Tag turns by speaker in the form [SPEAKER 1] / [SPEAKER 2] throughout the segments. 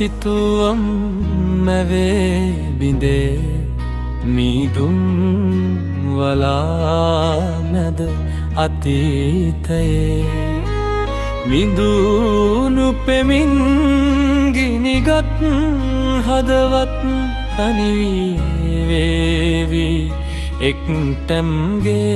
[SPEAKER 1] සිතුවම් මැවේ බිඳේ මීදුම් වලා මැද අතීතයේ මිදුණු පෙමින් ගිනිගත් හදවත් තනිවේවි එක්ටැම්ගේ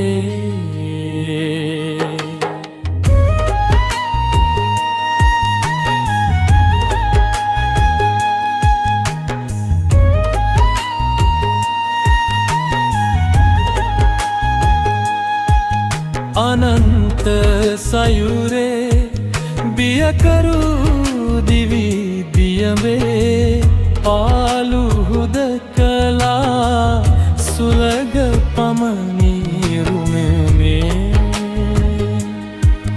[SPEAKER 1] අනන්ත සයුරේ බියකරු දිවි දියවේ පාළු හුදකලා සුලග පමණිරුමේ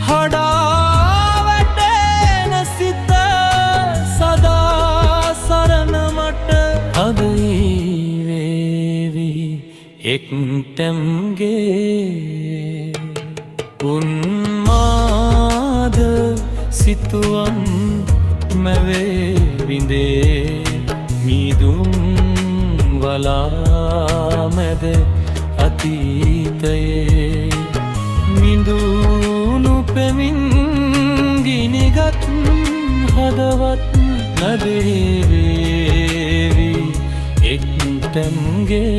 [SPEAKER 1] හඩා වැටෙන සිත සදා සරණ මට අදීවේවි එක්ටැම්ගේ උන්මාද සිතුවම් මැවේ විඳේ මීදුම් වලා මැද අතීතයේ මිදුණු පෙමින් ගිනිගත් හදවත් නදේවේවි එක්ටැම්ගේ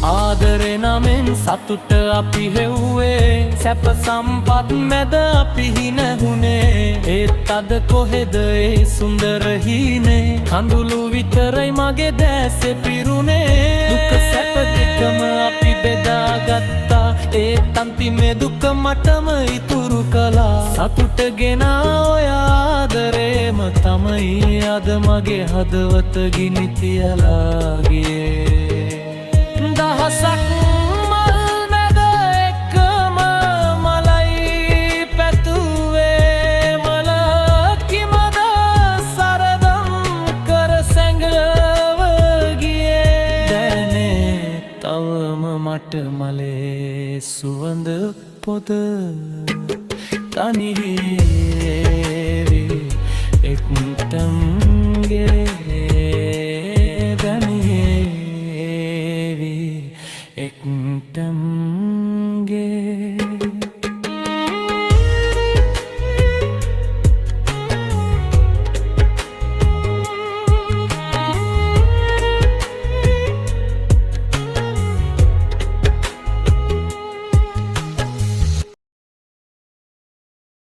[SPEAKER 1] ආදරේ නමෙන් සතුට අපි හෙව්වේ සැප සම්පත් මැද අපි හිනහුනේ ඒත් අද කොහෙද ඒ සුන්දර හීනේ කඳුළු විතරයි මගේ දැසේ පිරුණේ දුක සැප දෙකම අපි බෙදාගත්තා ඒත් අන්තිමේ දුක මටම ඉතුරු කළා සතුට ගෙන ඔය ආදරේම තමයි අද මගේ හදවත ගිනි තියලා ගියේ දහසක් මල් මැද එකම මලයි පැතුවේ මල කිමද සරදම් කර සැඟව ගියේ දැනේ තවම මට මලේ සුවඳ පොද තනියේ